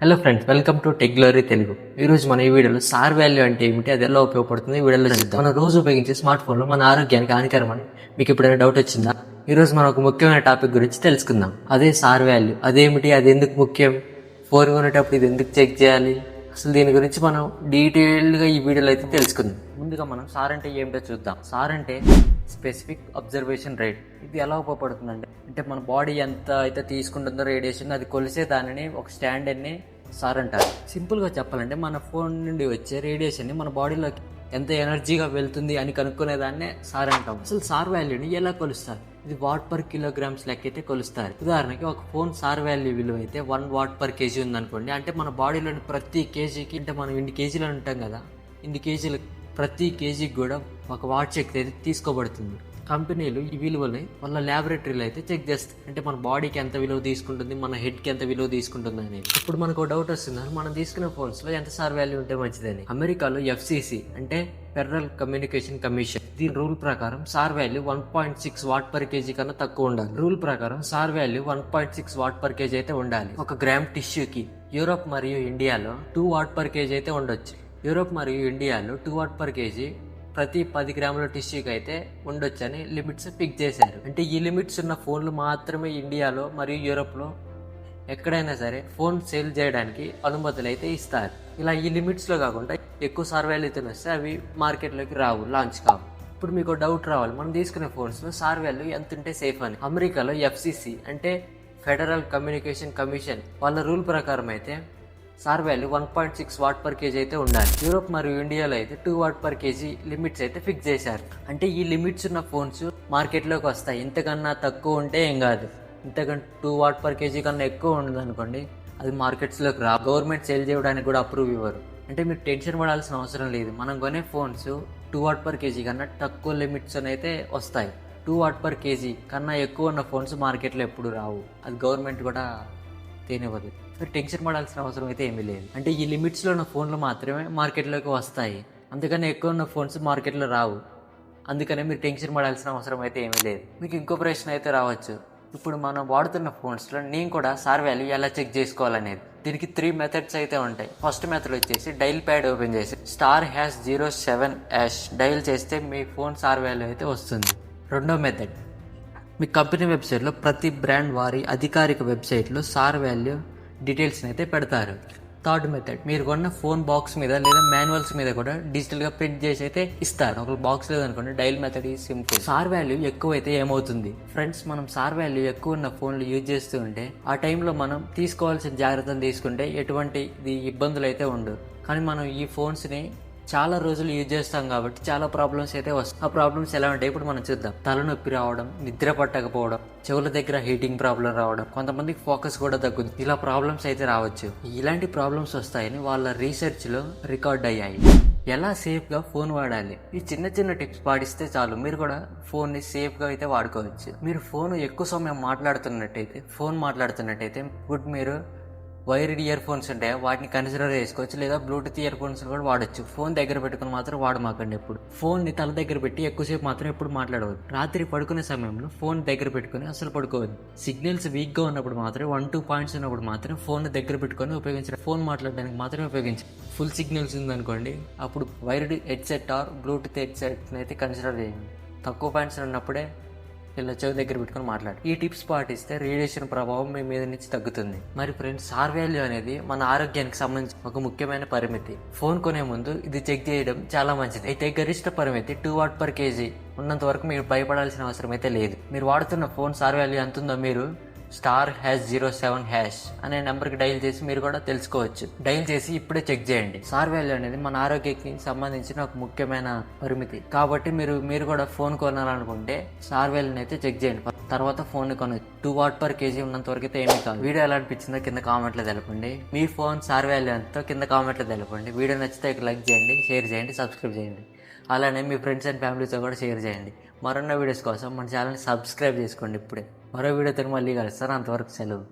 Hello friends, welcome to tech glory Telugu. ఈరోజు మన ఈ వీడియోలో సార్ వాల్యూ అంటే ఏమిటి, అది ఎలా ఉపయోగపడుతుంది ఈ వీడియోలో చూద్దాం. మన రోజు ఉపయోగించే స్మార్ట్ ఫోన్లో మన ఆరోగ్యానికి హానికరమని మీకు ఎప్పుడైనా డౌట్ వచ్చిందా? ఈరోజు మనం ఒక ముఖ్యమైన టాపిక్ గురించి తెలుసుకుందాం. అదే సార్ వాల్యూ. అదేమిటి, అది ఎందుకు ముఖ్యం, ఫోన్ కొనేటప్పుడు ఇది ఎందుకు చెక్ చేయాలి, అసలు దీని గురించి మనం డీటెయిల్డ్గా ఈ వీడియోలో అయితే తెలుసుకుందాం. ముందుగా మనం సార్ అంటే ఏమిటో చూద్దాం. సార్ అంటే స్పెసిఫిక్ అబ్జర్వేషన్ రేట్. ఇది ఎలా ఉపయోగపడుతుందంటే మన బాడీ ఎంత అయితే తీసుకుంటుందో రేడియేషన్, అది కొలిసే దానిని ఒక స్టాండర్డ్ని సార్ అంటారు. సింపుల్గా చెప్పాలంటే మన ఫోన్ నుండి వచ్చే రేడియేషన్ని మన బాడీలోకి ఎంత ఎనర్జీగా వెళ్తుంది అని కనుక్కునేదాన్నే సార్ అంటాం. అసలు సార్ వాల్యూని ఎలా కొలుస్తారు? ఇది వాట్ పర్ కిలోగ్రామ్స్ లెక్క అయితే కొలుస్తారు. ఉదాహరణకి ఒక ఫోన్ సార్ వాల్యూ విలువ అయితే 1 వాట్ పర్ కేజీ ఉందనుకోండి. అంటే మన బాడీలోని ప్రతి కేజీకి, అంటే మనం 2 కేజీలు ఉంటాం కదా, 2 కేజీలు ప్రతి కేజీకి కూడా 1 వాట్ శక్తి అయితే తీసుకోబడుతుంది. కంపెనీలు ఈ విలువని వాళ్ళ ల్యాబొరేటరీలో అయితే చెక్ చేస్తాయి. అంటే మన బాడీకి ఎంత విలువ తీసుకుంటుంది, మన హెడ్కి ఎంత విలువ తీసుకుంటుంది అనేది. ఇప్పుడు మనకు డౌట్ వస్తుంది, మనం తీసుకునే ఫోన్స్లో ఎంత సార్ వాల్యూ ఉంటే మంచిదని. అమెరికాలో FCC అంటే ఫెడరల్ కమ్యూనికేషన్ కమిషన్, దీని రూల్ ప్రకారం sir value 1.6 what per KG కన్నా తక్కువ ఉండాలి. రూల్ ప్రకారం sir value 1.6 what per KG అయితే ఉండాలి. 1 గ్రామ్ టిష్యూకి యూరోప్ మరియు ఇండియాలో 2 వాట్ పర్ కేజీ అయితే ఉండొచ్చు. యూరోప్ మరియు ఇండియాలో 2 వాట్ పర్ కేజీ ప్రతి 10 గ్రాముల టిష్యూకి అయితే ఉండొచ్చని లిమిట్స్ ఫిక్స్ చేశారు. అంటే ఈ లిమిట్స్ ఉన్న ఫోన్లు మాత్రమే ఇండియాలో మరియు యూరోప్లో ఎక్కడైనా సరే ఫోన్ సేల్ చేయడానికి అనుమతులు అయితే ఇస్తారు. ఇలా ఈ లిమిట్స్లో కాకుండా ఎక్కువ సార్ వాల్యూతో వస్తే అవి మార్కెట్లోకి రావు, లాంచ్ కావు. ఇప్పుడు మీకు డౌట్ రావాలి, మనం తీసుకునే ఫోన్స్లో సార్ వాల్యూ ఎంత ఉంటే సేఫ్ అని. అమెరికాలో FCC అంటే ఫెడరల్ కమ్యూనికేషన్ కమిషన్ వాళ్ళ రూల్ ప్రకారం అయితే sir value 1.6 what per KG అయితే ఉండాలి. యూరోప్ మరియు ఇండియాలో అయితే 2 వాట్ పర్ కేజీ లిమిట్స్ అయితే ఫిక్స్ చేశారు. అంటే ఈ లిమిట్స్ ఉన్న ఫోన్స్ మార్కెట్లోకి వస్తాయి. ఇంతకన్నా తక్కువ ఉంటే ఏం కాదు, ఇంతకన్నా 2 వాట్ పర్ కేజీ కన్నా ఎక్కువ ఉండదు అనుకోండి, అది మార్కెట్స్లోకి రా. గవర్నమెంట్ సేల్ చేయడానికి కూడా అప్రూవ్ ఇవ్వరు. అంటే మీరు టెన్షన్ పడాల్సిన అవసరం లేదు. మనం కొనే ఫోన్స్ 2 వాట్ పర్ కేజీ కన్నా తక్కువ లిమిట్స్ అయితే వస్తాయి. 2 వాట్ పర్ కేజీ కన్నా ఎక్కువ ఉన్న ఫోన్స్ మార్కెట్లో ఎప్పుడు రావు, అది గవర్నమెంట్ కూడా తేనివ్వదు. టెన్షన్ పడాల్సిన అవసరం అయితే ఏమీ లేదు. అంటే ఈ లిమిట్స్లో ఉన్న ఫోన్లు మాత్రమే మార్కెట్లోకి వస్తాయి, అందుకని ఎక్కువ ఉన్న ఫోన్స్ మార్కెట్లో రావు. అందుకనే మీరు టెన్షన్ పడాల్సిన అవసరం అయితే ఏమీ లేదు. మీకు ఇంకో ప్రశ్న అయితే రావచ్చు, ఇప్పుడు మనం వాడుతున్న ఫోన్స్లో నేను కూడా సార్ వాల్యూ ఎలా చెక్ చేసుకోవాలనేది. దీనికి 3 మెథడ్స్ అయితే ఉంటాయి. ఫస్ట్ మెథడ్ వచ్చేసి డైల్ ప్యాడ్ ఓపెన్ చేసి *#07# డైల్ చేస్తే మీ ఫోన్ సార్ వాల్యూ అయితే వస్తుంది. రెండో మెథడ్, మీ కంపెనీ వెబ్సైట్లో ప్రతి బ్రాండ్ వారి అధికారిక వెబ్సైట్లో సార్ వాల్యూ డీటెయిల్స్ని అయితే పెడతారు. థర్డ్ మెథడ్, మీరు కొన్న ఫోన్ బాక్స్ మీద లేదా మాన్యువల్స్ మీద కూడా డిజిటల్గా ప్రింట్ చేసి అయితే ఇస్తారు. ఒక బాక్స్ లేదనుకోండి, డైల్ మెథడ్ ఈ సింపుల్. సార్ వాల్యూ ఎక్కువ అయితే ఏమవుతుంది ఫ్రెండ్స్, మనం సార్ వాల్యూ ఎక్కువ ఉన్న ఫోన్లు యూజ్ చేస్తూ ఉంటే ఆ టైంలో మనం తీసుకోవాల్సిన జాగ్రత్తలు తీసుకుంటే ఎటువంటి ఇబ్బందులు అయితే ఉండవు. కానీ మనం ఈ ఫోన్స్ని చాలా రోజులు యూజ్ చేస్తాం కాబట్టి చాలా ప్రాబ్లమ్స్ అయితే వస్తాయి. ఆ ప్రాబ్లమ్స్ ఎలా ఉంటాయి ఇప్పుడు మనం చూద్దాం. తలనొప్పి రావడం, నిద్ర పట్టకపోవడం, చెవుల దగ్గర హీటింగ్ ప్రాబ్లం రావడం, కొంతమందికి ఫోకస్ కూడా తగ్గుతుంది. ఇలా ప్రాబ్లమ్స్ అయితే రావచ్చు. ఇలాంటి ప్రాబ్లమ్స్ వస్తాయని వాళ్ళ రీసెర్చ్లో రికార్డ్ అయ్యాయి. ఎలా సేఫ్గా ఫోన్ వాడాలి, ఈ చిన్న చిన్న టిప్స్ పాటిస్తే చాలు, మీరు కూడా ఫోన్ని సేఫ్గా అయితే వాడుకోవచ్చు. మీరు ఫోన్ ఎక్కువ సమయం మాట్లాడుతున్నట్టయితే మీరు వైర్డ్ ఇయర్ ఫోన్స్ ఉంటాయి, వాటిని కన్సిడర్ చేసుకోవచ్చు. లేదా బ్లూటూత్ ఇయర్ ఫోన్స్ కూడా వాడచ్చు. ఫోన్ దగ్గర పెట్టుకుని మాత్రం వాడమాకండి. ఎప్పుడు ఫోన్ని తల దగ్గర పెట్టి ఎక్కువసేపు మాత్రం ఎప్పుడు మాట్లాడవద్దు. రాత్రి పడుకునే సమయంలో ఫోన్ దగ్గర పెట్టుకుని అసలు పడుకోవద్దు. సిగ్నల్స్ వీక్గా ఉన్నప్పుడు మాత్రం 1-2 పాయింట్స్ ఉన్నప్పుడు మాత్రం ఫోన్ దగ్గర పెట్టుకొని ఉపయోగించాలి. ఫోన్ మాట్లాడడానికి మాత్రమే ఉపయోగించాలి. ఫుల్ సిగ్నల్స్ ఉందనుకోండి, అప్పుడు వైర్డ్ హెడ్సెట్ ఆర్ బ్లూటూత్ హెడ్సెట్ని అయితే కన్సిడర్ చేయండి. తక్కువ పాయింట్స్ ఉన్నప్పుడే ఇలా చెవి దగ్గర పెట్టుకుని మాట్లాడు. ఈ టిప్స్ పాటిస్తే రేడియేషన్ ప్రభావం మీ మీద నుంచి తగ్గుతుంది. మరి ఫ్రెండ్స్, సార్ వాల్యూ అనేది మన ఆరోగ్యానికి సంబంధించి ఒక ముఖ్యమైన పరిమితి. ఫోన్ కొనే ముందు ఇది చెక్ చేయడం చాలా మంచిది. అయితే గరిష్ట పరిమితి 2 వాట్ పర్ కేజీ ఉన్నంత వరకు మీరు భయపడాల్సిన అవసరం అయితే లేదు. మీరు వాడుతున్న ఫోన్ సార్ వాల్యూ ఎంత ఉందో మీరు *#07# అనే నెంబర్కి డైల్ చేసి మీరు కూడా తెలుసుకోవచ్చు. డైల్ చేసి ఇప్పుడే చెక్ చేయండి. సార్ వాల్యూ అనేది మన ఆరోగ్యానికి సంబంధించిన ఒక ముఖ్యమైన పరిమితి. కాబట్టి మీరు కూడా ఫోన్ కొనాలనుకుంటే సార్ వాల్యూని అయితే చెక్ చేయండి. తర్వాత ఫోన్ కొనచ్చు. 2 వాట్ పర్ కేజీ ఉన్నంత వరకు అయితే ఏమీ కాదు. వీడియో ఎలా అనిపించిందో కింద కామెంట్లో తెలపండి. మీ ఫోన్ సార్ వాల్యూ ఎంతో కింద కామెంట్లో తెలపండి. వీడియో నచ్చితే లైక్ చేయండి, షేర్ చేయండి, సబ్స్క్రైబ్ చేయండి. అలానే మీ ఫ్రెండ్స్ అండ్ ఫ్యామిలీతో కూడా షేర్ చేయండి. మరొన్న వీడియోస్ కోసం మన ఛానల్ని సబ్స్క్రైబ్ చేసుకోండి. ఇప్పుడే మరో వీడియోతో మళ్ళీ కలుస్తాను. అంతవరకు సెలవు.